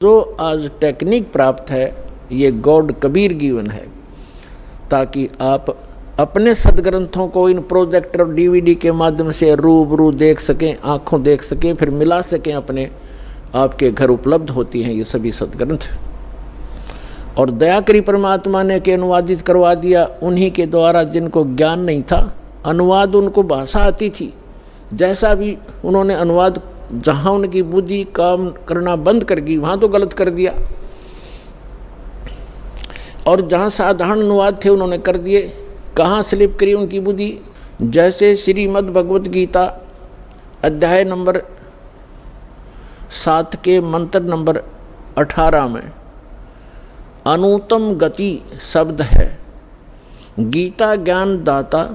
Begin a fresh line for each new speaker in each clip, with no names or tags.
जो आज टेक्निक प्राप्त है ये गॉड कबीर गिवन है, ताकि आप अपने सदग्रंथों को इन प्रोजेक्टर और डीवीडी के माध्यम से रूबरू देख सकें, आंखों देख सकें, फिर मिला सकें अपने आपके घर उपलब्ध होती हैं ये सभी सदग्रंथ। और दया करी परमात्मा ने के अनुवादित करवा दिया उन्हीं के द्वारा जिनको ज्ञान नहीं था। अनुवाद उनको भाषा आती थी, जैसा भी उन्होंने अनुवाद, जहाँ उनकी बुद्धि काम करना बंद कर गई वहाँ तो गलत कर दिया, और जहाँ साधारण अनुवाद थे उन्होंने कर दिए। कहाँ स्लिप करी उनकी बुद्धि। जैसे श्रीमद् भगवत गीता अध्याय नंबर 7 के मंत्र नंबर 18 में अनुत्तम गति शब्द है। गीता ज्ञान दाता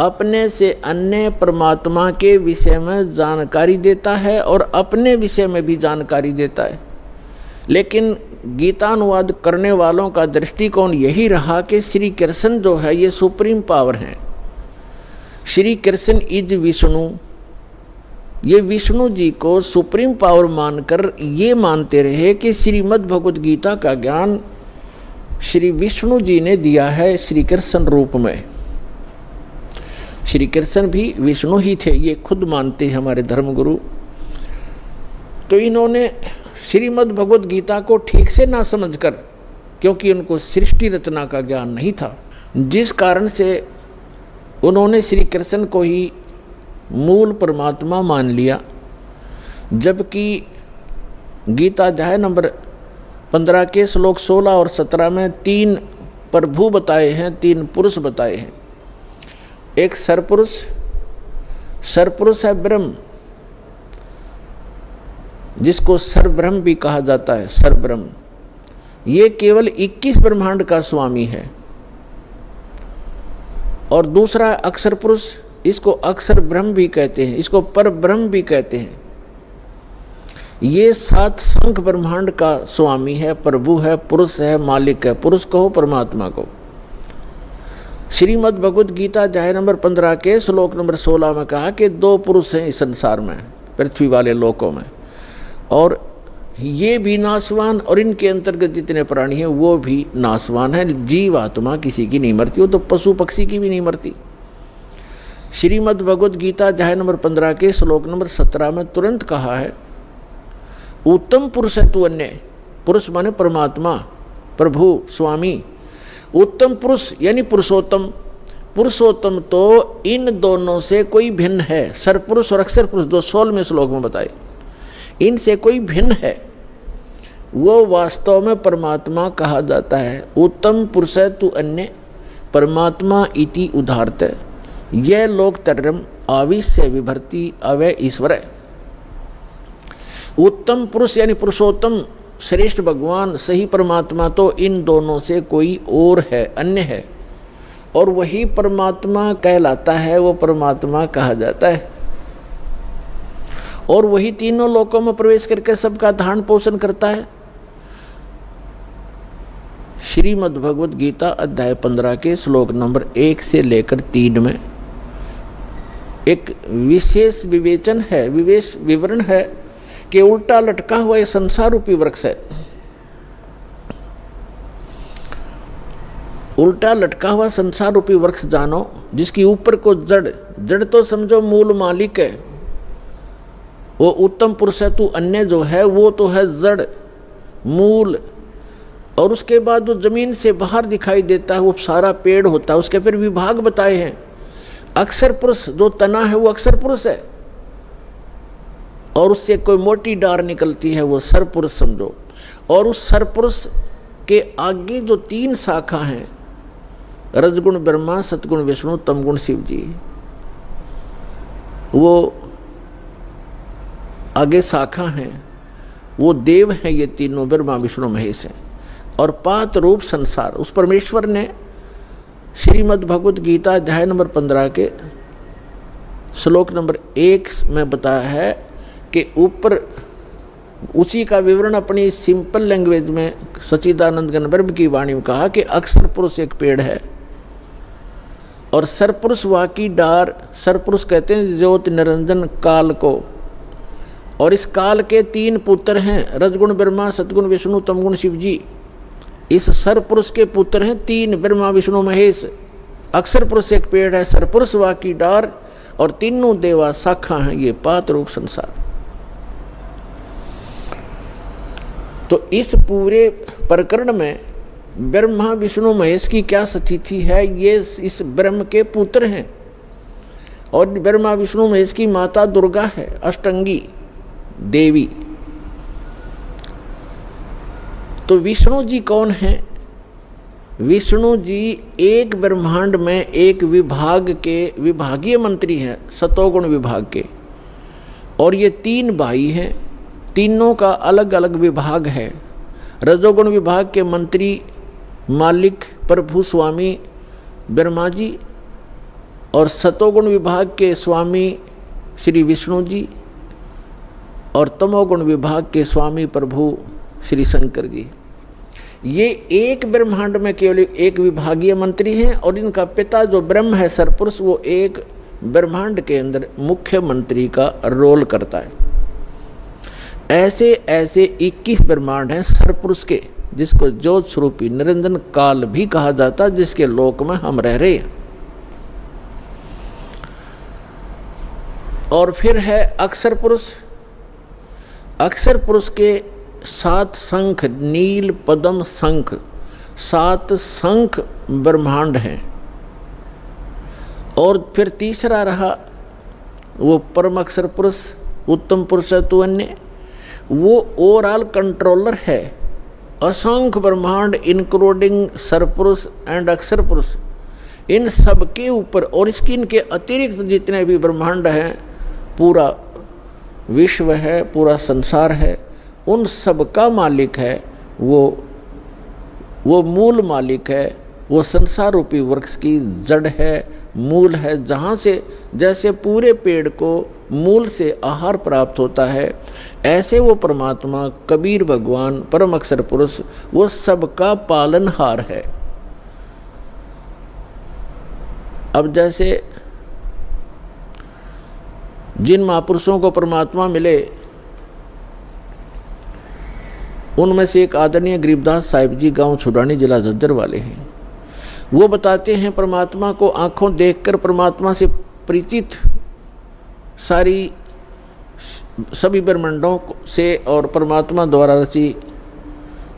अपने से अन्य परमात्मा के विषय में जानकारी देता है और अपने विषय में भी जानकारी देता है। लेकिन गीता अनुवाद करने वालों का दृष्टिकोण यही रहा कि श्री कृष्ण जो है ये सुप्रीम पावर हैं। श्री कृष्ण इज विष्णु, ये विष्णु जी को सुप्रीम पावर मानकर ये मानते रहे कि श्रीमद् भगवत गीता का ज्ञान श्री विष्णु जी ने दिया है श्री कृष्ण रूप में। श्री कृष्ण भी विष्णु ही थे, ये खुद मानते हैं हमारे धर्मगुरु। तो इन्होंने श्रीमद् भगवत गीता को ठीक से ना समझकर, क्योंकि उनको सृष्टि रचना का ज्ञान नहीं था, जिस कारण से उन्होंने श्री कृष्ण को ही मूल परमात्मा मान लिया। जबकि गीता अध्याय नंबर 15 के श्लोक 16 और 17 में 3 प्रभु बताए हैं, 3 पुरुष बताए हैं। एक सरपुरुष, सरपुरुष है ब्रह्म, जिसको सरब्रह्म भी कहा जाता है। सरब्रह्म ये केवल 21 ब्रह्मांड का स्वामी है। और दूसरा अक्षर पुरुष, इसको अक्षर ब्रह्म भी कहते हैं, इसको पर ब्रह्म भी कहते हैं। ये 7 संख ब्रह्मांड का स्वामी है, प्रभु है, पुरुष है, मालिक है। पुरुष कहो परमात्मा को। श्रीमद् भगवत गीता अध्याय नंबर 15 के श्लोक नंबर 16 में कहा कि 2 पुरुष हैं इस संसार में, पृथ्वी वाले लोकों में, और ये भी नाशवान और इनके अंतर्गत जितने प्राणी हैं वो भी नाशवान हैं। जीव आत्मा किसी की नहीं मरती, वो तो पशु पक्षी की भी नहीं मरती। श्रीमद् भगवत गीता अध्याय नंबर 15 के श्लोक नंबर 17 में तुरंत कहा है, उत्तम पुरुष है तू अन्य। पुरुष माने परमात्मा, प्रभु, स्वामी। उत्तम पुरुष यानी पुरुषोत्तम। पुरुषोत्तम तो इन दोनों से कोई भिन्न है। सरपुरुष और अक्षर पुरुष, जो 16वें श्लोक में बताए, इनसे कोई भिन्न है, वो वास्तव में परमात्मा कहा जाता है। उत्तम पुरुष है तू अन्य परमात्मा इति उदाहरते, यह लोक तरम आविश्य विभर्ति अवय ईश्वर। उत्तम पुरुष यानी पुरुषोत्तम, श्रेष्ठ भगवान, सही परमात्मा तो इन दोनों से कोई और है, अन्य है, और वही परमात्मा कहलाता है, वो परमात्मा कहा जाता है। और वही तीनों लोकों में प्रवेश करके सबका धारण पोषण करता है। श्रीमद् भगवत गीता अध्याय 15 के श्लोक नंबर 1 से लेकर 3 में एक विशेष विवेचन है, विवरण है कि उल्टा लटका हुआ एक संसार रूपी वृक्ष है। उल्टा लटका हुआ संसार रूपी वृक्ष जानो, जिसकी ऊपर को जड़ तो समझो मूल मालिक है। वो उत्तम पुरुष है तू अन्य जो है वो तो है जड़, मूल, और उसके बाद वो जमीन से बाहर दिखाई देता है, वो सारा पेड़ होता है। उसके फिर विभाग बताए हैं। अक्षर पुरुष जो तना है वो अक्षर पुरुष है, और उससे कोई मोटी डार निकलती है वो सरपुरुष समझो। और उस सरपुरुष के आगे जो 3 शाखा हैं, रजगुण ब्रह्मा, सतगुण विष्णु, तमगुण शिव जी, वो आगे शाखा हैं, वो देव हैं। ये तीनों ब्रह्मा विष्णु महेश हैं। और 5 रूप संसार, उस परमेश्वर ने श्रीमद् भगवत गीता अध्याय नंबर 15 के श्लोक नंबर 1 में बताया है कि ऊपर उसी का विवरण अपनी सिंपल लैंग्वेज में सच्चिदानंद घन ब्रह्म की वाणी में कहा कि अक्षर पुरुष एक पेड़ है और सरपुरुष वहाँ की डार। सरपुरुष कहते हैं ज्योति निरंजन काल को, और इस काल के 3 पुत्र हैं, रजगुण ब्रह्मा, सतगुण विष्णु, तमगुण शिव जी। इस सरपुरुष के पुत्र हैं 3, ब्रह्मा विष्णु महेश। अक्षर पुरुष एक पेड़ है, सरपुरुष वा की डार, और तीनों देवा शाखा हैं, ये पात रूप संसार। तो इस पूरे प्रकरण में ब्रह्मा विष्णु महेश की क्या स्थिति है, ये इस ब्रह्म के पुत्र हैं। और ब्रह्मा विष्णु महेश की माता दुर्गा है, अष्टंगी देवी। तो विष्णु जी कौन है? विष्णु जी एक ब्रह्मांड में एक विभाग के विभागीय मंत्री हैं, सतोगुण विभाग के। और ये 3 भाई हैं, तीनों का अलग अलग विभाग है। रजोगुण विभाग के मंत्री मालिक प्रभु स्वामी ब्रह्मा जी, और सतोगुण विभाग के स्वामी श्री विष्णु जी, और तमोगुण विभाग के स्वामी प्रभु श्री शंकर जी। ये एक ब्रह्मांड में केवल एक विभागीय मंत्री हैं, और इनका पिता जो ब्रह्म है सरपुरुष, वो एक ब्रह्मांड के अंदर मुख्य मंत्री का रोल करता है। ऐसे ऐसे 21 ब्रह्मांड हैं सरपुरुष के, जिसको ज्योत स्वरूपी निरंजन काल भी कहा जाता है, जिसके लोक में हम रह रहे हैं। और फिर है अक्षर पुरुष। अक्षर पुरुष के 7 शंख, नील पद्म शंख, 7 शंख ब्रह्मांड हैं। और फिर तीसरा रहा वो परम अक्षर पुरुष, उत्तम पुरुष तु अन्य, वो ओवरऑल कंट्रोलर है। असंख्य ब्रह्मांड इंक्लूडिंग सरपुरुष एंड अक्षर पुरुष, इन सब के ऊपर और इसकी इनके अतिरिक्त जितने भी ब्रह्मांड हैं, पूरा विश्व है, पूरा संसार है, उन सब का मालिक है वो मूल मालिक है। वो संसार रूपी वृक्ष की जड़ है, मूल है, जहाँ से जैसे पूरे पेड़ को मूल से आहार प्राप्त होता है, ऐसे वो परमात्मा कबीर भगवान परम अक्षर पुरुष वो सबका पालनहार है। अब जैसे जिन महापुरुषों को परमात्मा मिले, उनमें से एक आदरणीय गरीबदास साहिब जी, गांव छुड़ानी, जिला झज्जर वाले हैं। वो बताते हैं परमात्मा को आंखों देखकर परमात्मा से परिचित सारी सभी ब्रह्मांडों से और परमात्मा द्वारा रची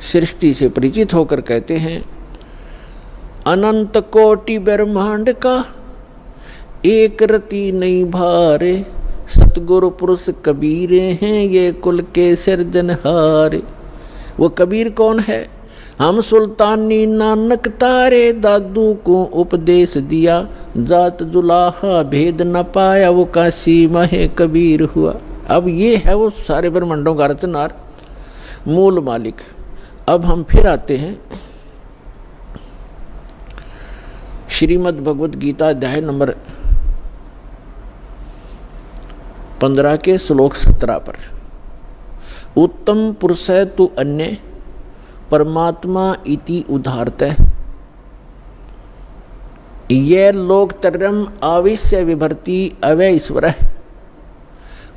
सृष्टि से परिचित होकर कहते हैं, अनंत कोटि ब्रह्मांड का एक रति नहीं भारे, सतगुरु पुरुष कबीरे हैं ये कुल के सिरजनहारे। वो कबीर कौन है? हम सुल्तानी नानक तारे, दादू को उपदेश दिया, जात जुलाहा भेद न पाया, वो काशी महे कबीर हुआ। अब ये है वो सारे ब्रह्मांडों का रचनार, मूल मालिक। अब हम फिर आते हैं श्रीमद् भगवद गीता अध्याय नंबर 15 के श्लोक 17 पर। उत्तम पुरुष तु अन्य परमात्मा इति उदाहरतः, ये लोकत्रयम् आविश्य विभर्ति अवय ईश्वर।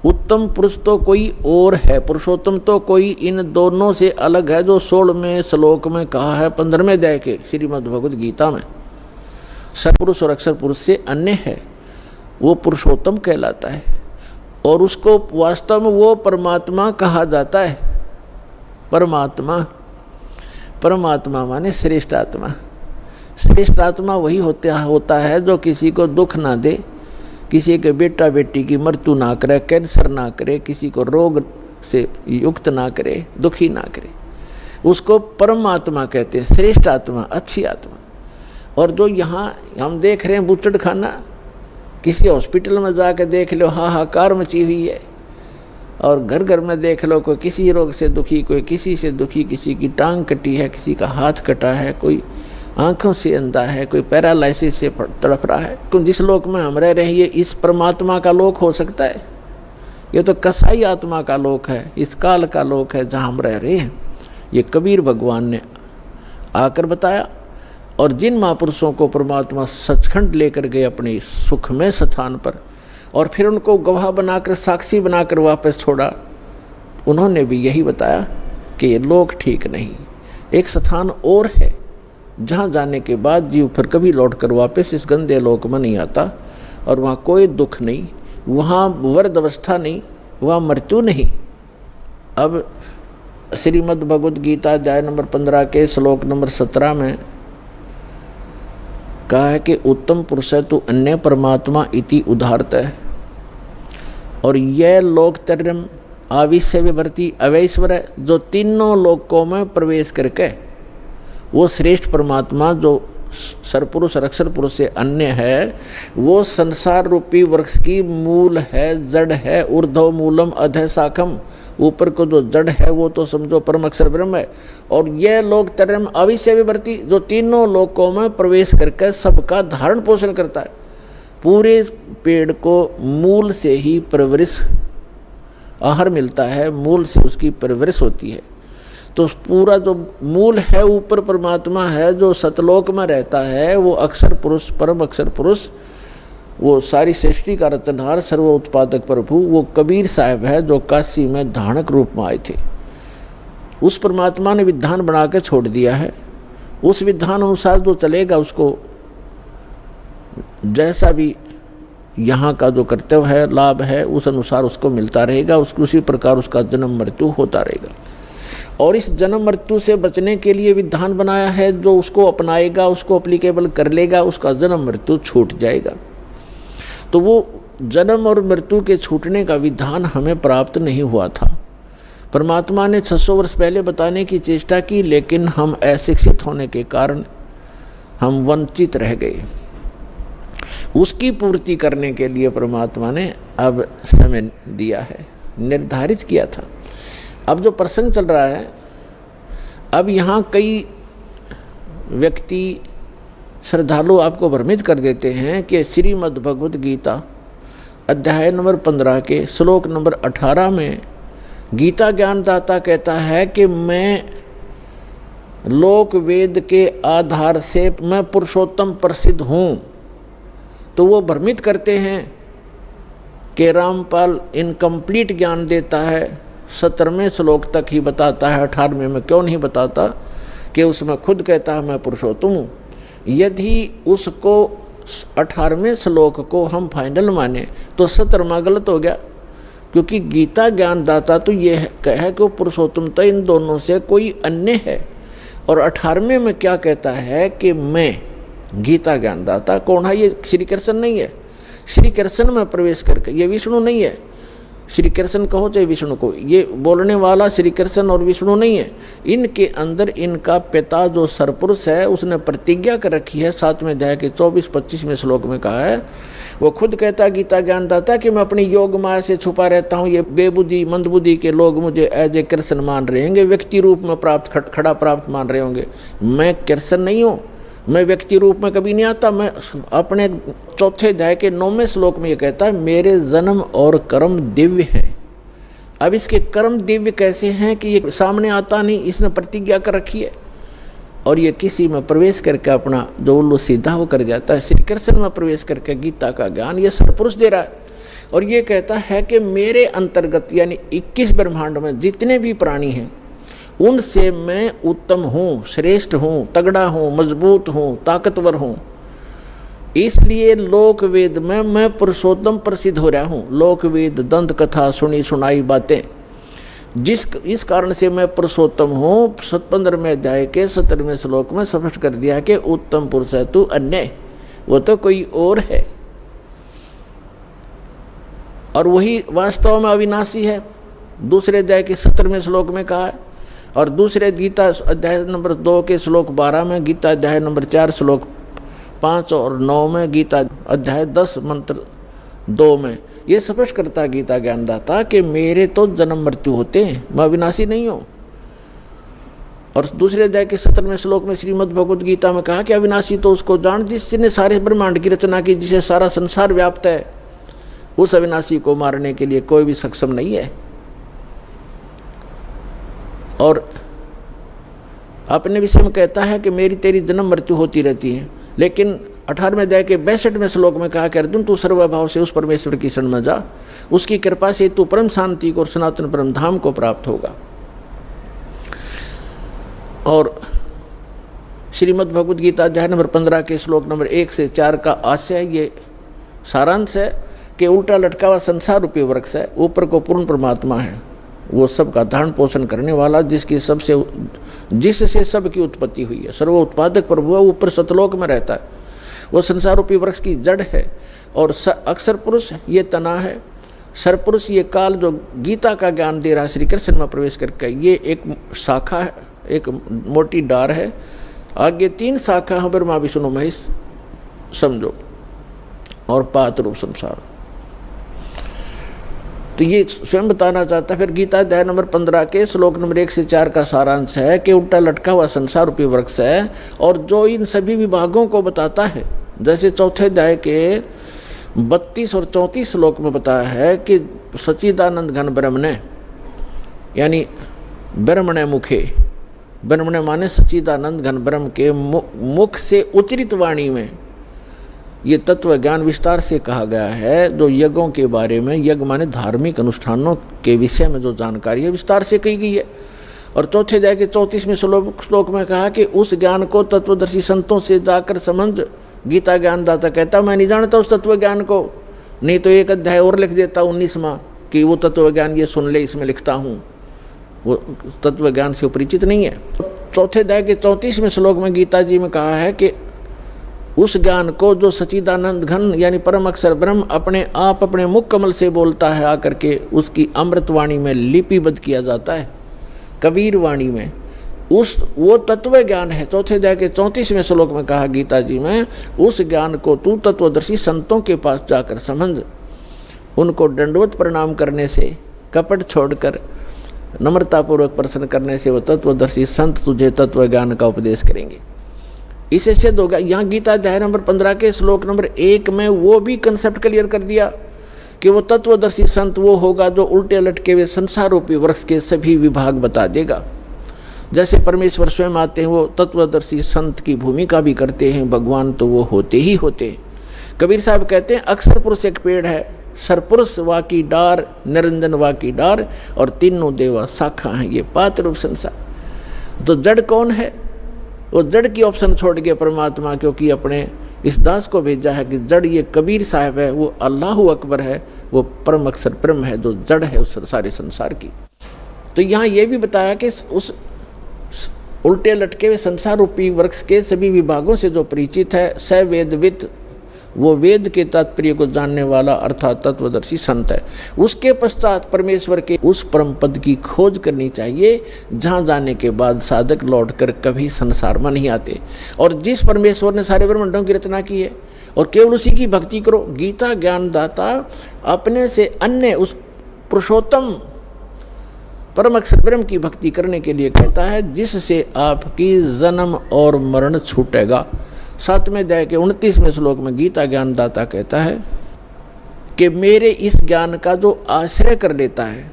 उत्तम पुरुष तो कोई और है, पुरुषोत्तम तो कोई इन दोनों से अलग है, जो 16वें श्लोक में कहा है 15वें अध्याय के श्रीमद् भगवद गीता में। सत्पुरुष और अक्षर पुरुष से अन्य है, वो पुरुषोत्तम कहलाता है, और उसको वास्तव में वो परमात्मा कहा जाता है। परमात्मा, परमात्मा माने श्रेष्ठ आत्मा। श्रेष्ठ आत्मा वही होता है जो किसी को दुख ना दे, किसी के बेटा बेटी की मृत्यु ना करे, कैंसर ना करे, किसी को रोग से युक्त ना करे, दुखी ना करे, उसको परमात्मा कहते हैं, श्रेष्ठ आत्मा, अच्छी आत्मा। और जो यहाँ हम देख रहे हैं बूचड़ खाना, किसी हॉस्पिटल में जाकर देख लो हाहाकार मची हुई है, और घर घर में देख लो कोई किसी रोग से दुखी, कोई किसी से दुखी, किसी की टांग कटी है, किसी का हाथ कटा है, कोई आंखों से अंधा है, कोई पैरालिसिस से तड़प रहा है। तो जिस लोक में हम रह रहे हैं, ये इस परमात्मा का लोक हो सकता है? ये तो कसाई आत्मा का लोक है, इस काल का लोक है जहाँ हम रह रहे हैं। ये कबीर भगवान ने आकर बताया। और जिन महापुरुषों को परमात्मा सचखंड लेकर गए अपने सुखमय स्थान पर, और फिर उनको गवाह बनाकर, साक्षी बनाकर वापस छोड़ा, उन्होंने भी यही बताया कि ये लोक ठीक नहीं, एक स्थान और है जहाँ जाने के बाद जीव फिर कभी लौटकर वापस इस गंदे लोक में नहीं आता, और वहाँ कोई दुख नहीं, वहाँ वर्द अवस्था नहीं, वहाँ मृत्यु नहीं। अब श्रीमद् भगवद गीता अध्याय नंबर 15 के श्लोक नंबर 17 में कहा है कि उत्तम पुरुष है तो अन्य परमात्मा इति उदाहरत है, और यह लोकतर्यम आविश्य विभर्ति अवैश्वर है, जो तीनों लोकों में प्रवेश करके वो श्रेष्ठ परमात्मा जो सरपुरुष और अक्षर पुरुष से अन्य है, वो संसार रूपी वृक्ष की मूल है, जड़ है, ऊर्ध्व मूलम अधः शाखम, ऊपर को जो जड़ है वो तो समझो परम अक्षर ब्रह्म है, और यह लोक तरम अविश्य विभर्ति, जो तीनों लोकों में प्रवेश करके सबका धारण पोषण करता है। पूरे पेड़ को मूल से ही परवरिश आहार मिलता है, मूल से उसकी परवरिश होती है। तो पूरा जो मूल है ऊपर परमात्मा है, जो सतलोक में रहता है, वो अक्षर पुरुष, परम अक्षर पुरुष, वो सारी सृष्टि का रचनहार सर्व उत्पादक प्रभु, वो कबीर साहब है जो काशी में धानक रूप में आए थे। उस परमात्मा ने विधान बना के छोड़ दिया है, उस विधान अनुसार जो चलेगा उसको जैसा भी यहाँ का जो कर्तव्य है, लाभ है, उस अनुसार उसको मिलता रहेगा, उसको उसी प्रकार उसका जन्म मृत्यु होता रहेगा। और इस जन्म मृत्यु से बचने के लिए विधान बनाया है, जो उसको अपनाएगा, उसको अप्लीकेबल कर लेगा, उसका जन्म मृत्यु छूट जाएगा। तो वो जन्म और मृत्यु के छूटने का विधान हमें प्राप्त नहीं हुआ था। परमात्मा ने 600 वर्ष पहले बताने की चेष्टा की, लेकिन हम अशिक्षित होने के कारण हम वंचित रह गए। उसकी पूर्ति करने के लिए परमात्मा ने अब समय दिया है, निर्धारित किया था। अब जो प्रसंग चल रहा है, अब यहाँ कई व्यक्ति श्रद्धालु आपको भ्रमित कर देते हैं कि श्रीमद् भगवद गीता अध्याय नंबर 15 के श्लोक नंबर 18 में गीता ज्ञानदाता कहता है कि मैं लोक वेद के आधार से मैं पुरुषोत्तम प्रसिद्ध हूँ। तो वो भ्रमित करते हैं कि रामपाल इनकम्प्लीट ज्ञान देता है, 17वें श्लोक तक ही बताता है, 18वें में क्यों नहीं बताता कि उसमें खुद कहता है मैं पुरुषोत्तम हूँ। यदि उसको 18वें श्लोक को हम फाइनल माने तो 17वां गलत हो गया, क्योंकि गीता ज्ञानदाता तो ये कहे कि वो पुरुषोत्तम तो इन दोनों से कोई अन्य है। और 18वें में क्या कहता है कि मैं गीता ज्ञानदाता कौन है? ये श्री कृष्ण नहीं है। श्री कृष्ण में प्रवेश करके, ये विष्णु नहीं है। श्री कृष्ण कहो चाहे विष्णु को, ये बोलने वाला श्री कृष्ण और विष्णु नहीं है। इनके अंदर इनका पिता जो सरपुरुष है उसने प्रतिज्ञा कर रखी है, 7वें अध्याय के 24-25वें श्लोक में कहा है, वो खुद कहता है गीता ज्ञानदाता कि मैं अपनी योग माया से छुपा रहता हूँ। ये बेबुद्धि मंदबुद्धि के लोग मुझे एज ए कृष्ण मान रहे होंगे, व्यक्ति रूप में प्राप्त खड़ा प्राप्त मान रहे होंगे। मैं कृष्ण नहीं हूँ, मैं व्यक्ति रूप में कभी नहीं आता। मैं अपने 4थे अध्याय के 9वें श्लोक में ये कहता है मेरे जन्म और कर्म दिव्य हैं। अब इसके कर्म दिव्य कैसे हैं कि ये सामने आता नहीं, इसने प्रतिज्ञा कर रखी है और ये किसी में प्रवेश करके अपना जो उल्लू सीधा वो कर जाता है। श्री कृष्ण में प्रवेश करके गीता का ज्ञान ये सरपुरुष दे रहा है और ये कहता है कि मेरे अंतर्गत यानी 21 ब्रह्मांड में जितने भी प्राणी हैं उनसे मैं उत्तम हूँ, श्रेष्ठ हूँ, तगड़ा हूँ, मजबूत हूँ, ताकतवर हूँ। इसलिए लोक वेद में मैं पुरुषोत्तम प्रसिद्ध हो रहा हूँ। लोक वेद दंत कथा सुनी सुनाई बातें, इस कारण से मैं पुरुषोत्तम हूँ। 15वें अध्याय के 17वें श्लोक में स्पष्ट कर दिया कि उत्तम पुरुष है तू अन्य, वो तो कोई और है और वही वास्तव में अविनाशी है। दूसरे अध्याय के 17वें श्लोक में कहा है और दूसरे गीता अध्याय नंबर 2 के श्लोक 12 में, गीता अध्याय नंबर 4 श्लोक 5 और 9 में, गीता अध्याय 10 मंत्र 2 में ये स्पष्ट करता गीता ज्ञानदाता कि मेरे तो जन्म मृत्यु होते हैं, मैं अविनाशी नहीं हूँ। और दूसरे अध्याय के 17वें श्लोक में श्रीमद् भगवद गीता में कहा कि अविनाशी तो उसको जान जिसने सारे ब्रह्मांड की रचना की, जिसे सारा संसार व्याप्त है। उस अविनाशी को मारने के लिए कोई भी सक्षम नहीं है। और अपने विषय में कहता है कि मेरी तेरी जन्म मृत्यु होती रहती है, लेकिन 18वें अध्याय के 62वें श्लोक में कहा कि अर्जुन तू सर्वभाव से उस परमेश्वर की शरण में जा, उसकी कृपा से तू परम शांति को और सनातन परम धाम को प्राप्त होगा। और श्रीमद् भगवद गीता अध्याय नंबर 15 के श्लोक नंबर 1 से 4 का आशय, ये सारांश है कि उल्टा लटका हुआ संसार रूपी वृक्ष है, ऊपर को पूर्ण परमात्मा है, वो सबका धारण पोषण करने वाला, जिससे सबकी उत्पत्ति हुई है, सर्व उत्पादक प्रभु है, ऊपर सतलोक में रहता है, वो संसार रूपी वृक्ष की जड़ है। और अक्षर पुरुष ये तना है, सरपुरुष ये काल जो गीता का ज्ञान दे रहा है श्री कृष्ण में प्रवेश करके, ये एक शाखा है, एक मोटी डार है, आगे 3 शाखा है, ब्रह्मा विष्णु महेश समझो, और पात रूप संसार। तो ये स्वयं बताना चाहता है। फिर गीता अध्याय नंबर 15 के श्लोक नंबर 1 से 4 का सारांश है कि उल्टा लटका हुआ संसार रूपी वृक्ष है, और जो इन सभी विभागों को बताता है, जैसे चौथे अध्याय के 32 और 34 श्लोक में बताया है कि सच्चिदानंद घन ब्रह्म ने, यानी ब्रह्मणे मुखे, ब्रह्मणे माने सच्चिदानंद घन ब्रह्म के मुख से उच्चरित वाणी में ये तत्व ज्ञान विस्तार से कहा गया है, जो यज्ञों के बारे में, यज्ञ माने धार्मिक अनुष्ठानों के विषय में जो जानकारी है विस्तार से कही गई है। और चौथे अध्याय के 34वें श्लोक में कहा कि उस ज्ञान को तत्वदर्शी संतों से जाकर समझ। गीता ज्ञानदाता कहता मैं नहीं जानता उस तत्व ज्ञान को, नहीं तो एक अध्याय और लिख देता 19वां कि वो तत्व ज्ञान ये सुन ले, इसमें लिखता हूँ, वो तत्व ज्ञान से परिचित नहीं है। चौथे अध्याय के 34वें श्लोक में गीता जी में कहा है कि उस ज्ञान को जो सच्चिदानंद घन यानी परम अक्षर ब्रह्म अपने आप अपने मुख कमल से बोलता है आकर के, उसकी अमृतवाणी में लिपिबद्ध किया जाता है, कबीर वाणी में, वो तत्व ज्ञान है। चौथे अध्याय के 34वें श्लोक में कहा गीता जी में, उस ज्ञान को तू तत्वदर्शी संतों के पास जाकर समझ, उनको दंडवत प्रणाम करने से, कपट छोड़कर नम्रतापूर्वक प्रश्न करने से वो तत्वदर्शी संत तुझे तत्व ज्ञान का उपदेश करेंगे। इसे सिद्ध होगा। यहाँ गीता अध्याय नंबर 15 के श्लोक नंबर 1 में वो भी कंसेप्ट क्लियर कर दिया कि वो तत्वदर्शी संत वो होगा जो उल्टे लटके हुए संसार रूपी वृक्ष के सभी विभाग बता देगा। जैसे परमेश्वर स्वयं आते हैं, वो तत्वदर्शी संत की भूमिका भी करते हैं, भगवान तो वो होते ही होते हैं। कबीर साहब कहते हैं अक्षर पुरुष एक पेड़ है, सरपुरुष वा की डार, निरंजन वा की डार, और तीनों देवा शाखा हैं, ये पात रूप संसार। तो जड़ कौन है? वो जड़ की ऑप्शन छोड़ के परमात्मा, क्योंकि अपने इस दास को भेजा है कि जड़ ये कबीर साहब है, वो अल्लाहु अकबर है, वो परम अक्षर ब्रह्म है जो जड़ है उस सारे संसार की। तो यहाँ ये भी बताया कि उस उल्टे लटके हुए संसार रूपी वृक्ष के सभी विभागों से जो परिचित है, स वेदविद, वो वेद के तात्पर्य को जानने वाला अर्थात तत्वदर्शी संत है। उसके पश्चात परमेश्वर के उस परम पद की खोज करनी चाहिए, जहाँ जाने के बाद साधक लौटकर कभी संसार में नहीं आते। और जिस परमेश्वर ने सारे ब्रह्मांडों की रचना की है, और केवल उसी की भक्ति करो। गीता ज्ञानदाता अपने से अन्य उस पुरुषोत्तम परम अक्षर ब्रह्म की भक्ति करने के लिए कहता है, जिससे आपकी जन्म और मरण छूटेगा। 7वें अध्याय के 29वें श्लोक में गीता ज्ञानदाता कहता है कि मेरे इस ज्ञान का जो आश्रय कर लेता है,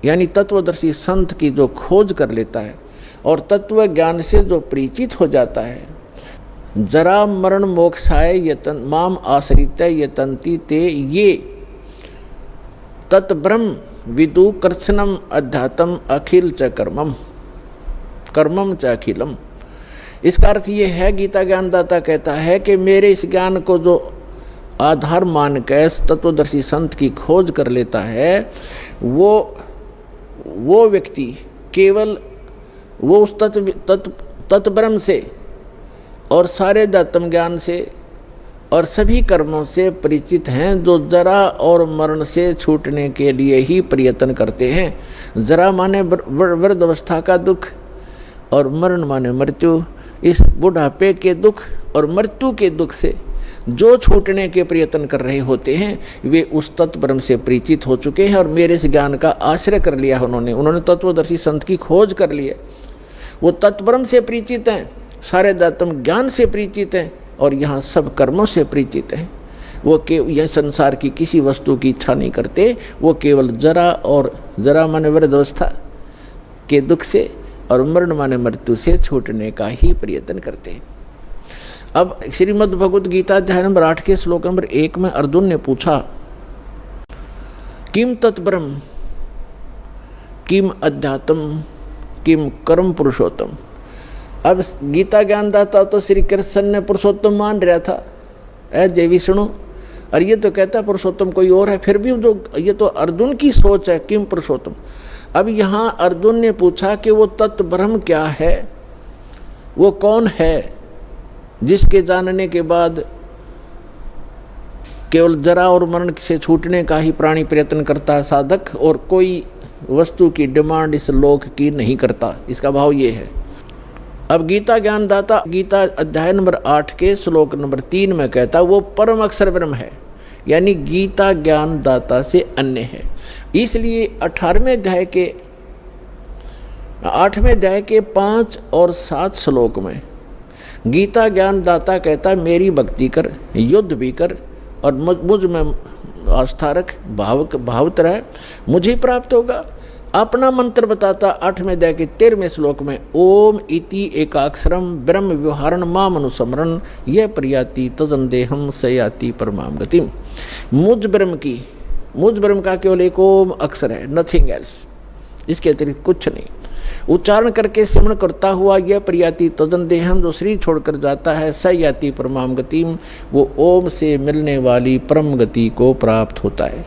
यानी तत्वदर्शी संत की जो खोज कर लेता है और तत्व ज्ञान से जो परिचित हो जाता है, जरा मरण मोक्षाय यतन माम आश्रित यतंती ते ये तत्ब्रह्म विदु कर्षणम अध्यात्म अखिल च कर्मम च अखिलम। इसका अर्थ ये है, गीता ज्ञानदाता कहता है कि मेरे इस ज्ञान को जो आधार मान के तत्वदर्शी संत की खोज कर लेता है, वो व्यक्ति केवल वो उस तत्ब्रह्म से और सारे अध्यात्म ज्ञान से और सभी कर्मों से परिचित हैं, जो जरा और मरण से छूटने के लिए ही प्रयत्न करते हैं। जरा माने वृद्ध अवस्था का दुख और मरण माने मृत्यु। इस बुढ़ापे के दुख और मृत्यु के दुख से जो छूटने के प्रयत्न कर रहे होते हैं, वे उस तत्ब्रह्म से परिचित हो चुके हैं और मेरे इस ज्ञान का आश्रय कर लिया उन्होंने तत्वदर्शी संत की खोज कर ली है। वो तत्ब्रह्म से परिचित हैं, सारे अध्यात्म ज्ञान से परिचित हैं और यहाँ सब कर्मों से परिचित हैं। वो यह संसार की किसी वस्तु की इच्छा नहीं करते, वो केवल जरा माने वृद्ध अवस्था के दुख से और मरण माने मृत्यु से छूटने का ही प्रयत्न करते हैं। अब श्रीमद् भगवद गीता अध्याय नंबर 8 के श्लोक नंबर 1 में अर्जुन ने पूछा, किम तत्ब्रह्म किम अध्यात्म किम कर्म पुरुषोत्तम। अब गीता ज्ञानदाता तो श्री कृष्ण ने पुरुषोत्तम मान रहा था, जय विष्णु, और ये तो कहता पुरुषोत्तम कोई और है। फिर भी जो ये तो अर्जुन की सोच है, किम पुरुषोत्तम। अब यहाँ अर्जुन ने पूछा कि वो तत्व ब्रह्म क्या है, वो कौन है जिसके जानने के बाद केवल जरा और मरण से छूटने का ही प्राणी प्रयत्न करता है साधक, और कोई वस्तु की डिमांड इस लोक की नहीं करता। इसका भाव ये है। अब गीता ज्ञानदाता गीता अध्याय नंबर 8 के श्लोक नंबर 3 में कहता वो परम अक्षर ब्रह्म है, यानी गीता ज्ञानदाता से अन्य है। इसलिए 8वें अध्याय के 5 और 7 श्लोक में गीता ज्ञानदाता कहता मेरी भक्ति कर, युद्ध भी कर और मुझ में आस्था रख, भावत रह, मुझे प्राप्त होगा। अपना मंत्र बताता 8वें अध्याय के 13वें श्लोक में, ओम इति एकाक्षरम ब्रह्म व्यवहारण माम अनुस्मरण यह प्रयाति तदंदेहम सयाति परमाम गतिम। मुझ ब्रह्म का केवल एक ओम अक्षर है, नथिंग एल्स, इसके अतिरिक्त कुछ नहीं। उच्चारण करके सिमरण करता हुआ यह प्रयाति तदंदेहम, जो शरीर छोड़कर जाता है, सयाति परमाम गतिम, वो ओम से मिलने वाली परम गति को प्राप्त होता है।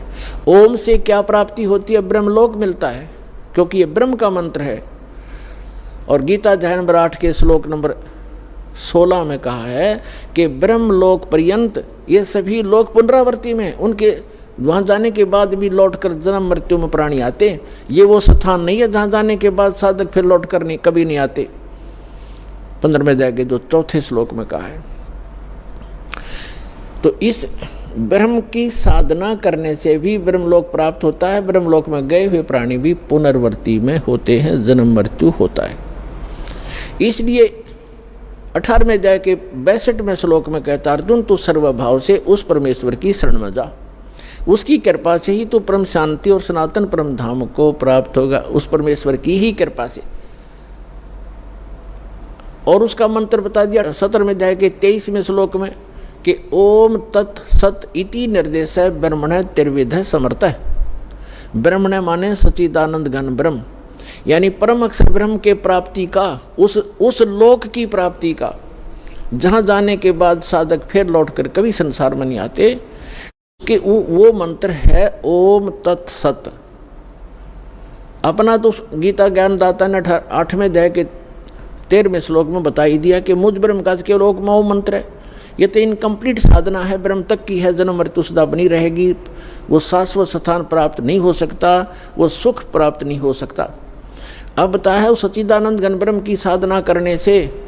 ओम से क्या प्राप्ति होती है? ब्रह्मलोक मिलता है, क्योंकि ये ब्रह्म का मंत्र है। और गीता अध्याय नंबर 8 के श्लोक नंबर 16 में कहा है कि ब्रह्मलोक पर्यंत ये सभी लोक पुनरावर्ती में, उनके वहाँ जाने के बाद भी लौटकर जन्म मृत्यु में प्राणी आते। ये वो स्थान नहीं है जहाँ जाने के बाद साधक फिर लौट कर कभी नहीं आते। 15वें अध्याय के जो 4थे श्लोक में कहा है। तो इस ब्रह्म की साधना करने से भी ब्रह्मलोक प्राप्त होता है। ब्रह्मलोक में गए हुए प्राणी भी पुनर्वर्ती में होते हैं, जन्म मृत्यु होता है। इसलिए 18वें अध्याय के 62वें श्लोक में कहता अर्जुन तू सर्वभाव से उस परमेश्वर की शरण में जा, उसकी कृपा से ही तो परम शांति और सनातन परम धाम को प्राप्त होगा, उस परमेश्वर की ही कृपा से। और उसका मंत्र बता दिया 17वें अध्याय के 23वें श्लोक में कि ओम तत् सत इति निर्देश है ब्रह्मण त्रिविध समर्थ है। ब्रह्मण माने सच्चिदानंद घन ब्रह्म, यानी परम अक्षर ब्रह्म के प्राप्ति का, उस लोक की प्राप्ति का, जहाँ जाने के बाद साधक फिर लौटकर कभी संसार में नहीं आते, कि वो मंत्र है ओम तत् सत। अपना तो गीता ज्ञानदाता ने 8वें अध्याय के 13वें श्लोक में बता ही दिया कि मुझ ब्रह्म का केवल ओम मंत्र है। ये तो इनकम्प्लीट साधना है, ब्रह्म तक की है, जन्म मृत्यु सदा बनी रहेगी, वो शाश्वत स्थान प्राप्त नहीं हो सकता, वो सुख प्राप्त नहीं हो सकता। अब बताया है उस सच्चिदानंद घन ब्रह्म की साधना करने से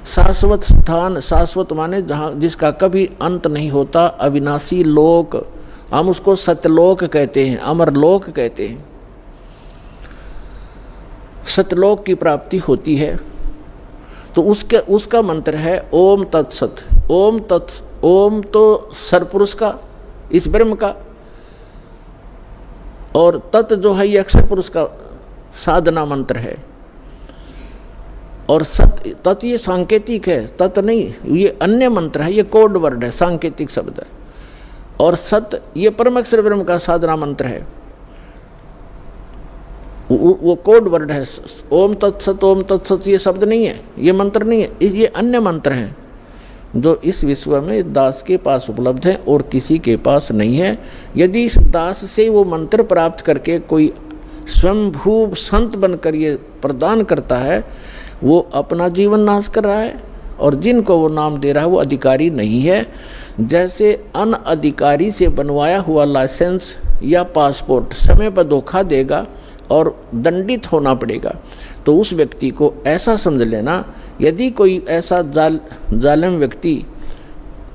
शाश्वत स्थान, शाश्वत माने जहाँ जिसका कभी अंत नहीं होता, अविनाशी लोक, हम उसको सत्यलोक कहते हैं, अमरलोक कहते हैं। सत्यलोक की प्राप्ति होती है। तो उसका मंत्र है ओम तत्सत। ओम तो सरपुरुष का, इस ब्रह्म का, और तत् जो है ये अक्षर पुरुष का साधना मंत्र है। और सत तत् ये सांकेतिक है, तत् नहीं, ये अन्य मंत्र है, ये कोड वर्ड है, सांकेतिक शब्द है। और सत ये परम अक्षर ब्रह्म का साधना मंत्र है, वो कोड वर्ड है। ओम तत्सत ये शब्द नहीं है, ये मंत्र नहीं है, ये अन्य मंत्र हैं जो इस विश्व में दास के पास उपलब्ध है और किसी के पास नहीं है। यदि इस दास से वो मंत्र प्राप्त करके कोई स्वयंभू संत बनकर ये प्रदान करता है, वो अपना जीवन नाश कर रहा है, और जिनको वो नाम दे रहा है वो अधिकारी नहीं है। जैसे अनअधिकारी से बनवाया हुआ लाइसेंस या पासपोर्ट समय पर धोखा देगा और दंडित होना पड़ेगा, तो उस व्यक्ति को ऐसा समझ लेना, यदि कोई ऐसा जालिम व्यक्ति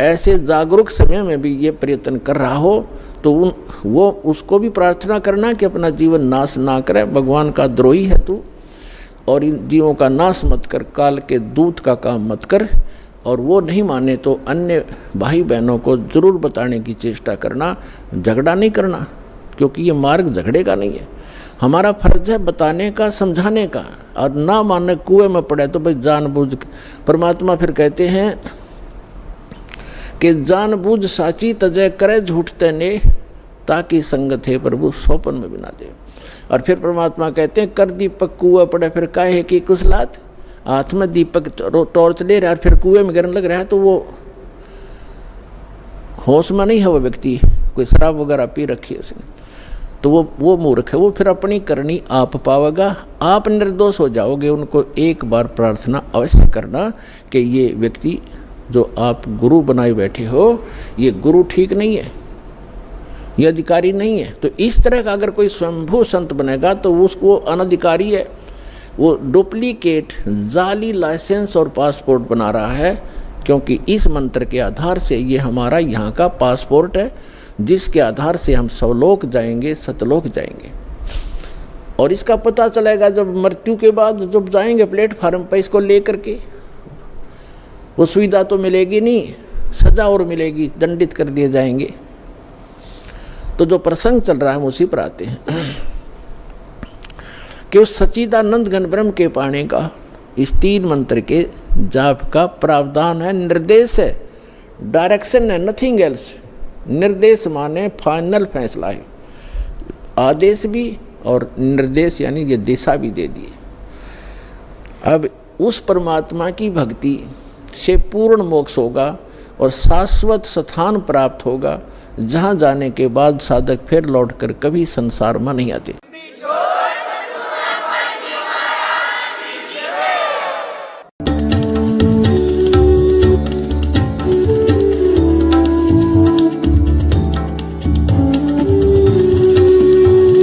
ऐसे जागरूक समय में भी ये प्रयत्न कर रहा हो, तो वो उसको भी प्रार्थना करना कि अपना जीवन नाश ना करे, भगवान का द्रोही है तू, और इन जीवों का नाश मत कर, काल के दूत का काम मत कर। और वो नहीं माने तो अन्य भाई बहनों को जरूर बताने की चेष्टा करना, झगड़ा नहीं करना, क्योंकि ये मार्ग झगड़े का नहीं है। हमारा फर्ज है बताने का, समझाने का, और ना मानने कुएं में पड़े तो भाई जानबूझ। परमात्मा फिर कहते हैं कि जानबूझ साची तजय करे झूठ तने, ताकि संगत है प्रभु सोपन में बिना दे। और फिर परमात्मा कहते हैं कर दीपक कुआ पड़े फिर काहे की कुशलात, हाथ में दीपक टॉर्च ले रहा है फिर कुएं में गिरने लग रहा है, तो वो होश में नहीं है वो व्यक्ति, कोई शराब वगैरह पी रखी है उसने, तो वो मूर्ख है, वो फिर अपनी करनी आप पावेगा, आप निर्दोष हो जाओगे। उनको एक बार प्रार्थना अवश्य करना कि ये व्यक्ति जो आप गुरु बनाए बैठे हो, ये गुरु ठीक नहीं है, ये अधिकारी नहीं है। तो इस तरह का अगर कोई स्वयंभू संत बनेगा तो उसको अनधिकारी है, वो डुप्लीकेट जाली लाइसेंस और पासपोर्ट बना रहा है, क्योंकि इस मंत्र के आधार से ये हमारा यहाँ का पासपोर्ट है, जिसके आधार से हम सवलोक जाएंगे, सतलोक जाएंगे। और इसका पता चलेगा जब मृत्यु के बाद जब जाएंगे प्लेटफार्म पर इसको लेकर के, वो सुविधा तो मिलेगी नहीं, सजा और मिलेगी, दंडित कर दिए जाएंगे। तो जो प्रसंग चल रहा है हम उसी पर आते हैं कि उस सच्चिदानंद घन ब्रह्म के पाने का इस 3 मंत्र के जाप का प्रावधान है, निर्देश है, डायरेक्शन है, नथिंग एल्स। निर्देश माने फाइनल फैसला है, आदेश भी और निर्देश यानी ये दिशा भी दे दी। अब उस परमात्मा की भक्ति से पूर्ण मोक्ष होगा और शाश्वत स्थान प्राप्त होगा, जहाँ जाने के बाद साधक फिर लौटकर कभी संसार में नहीं आते।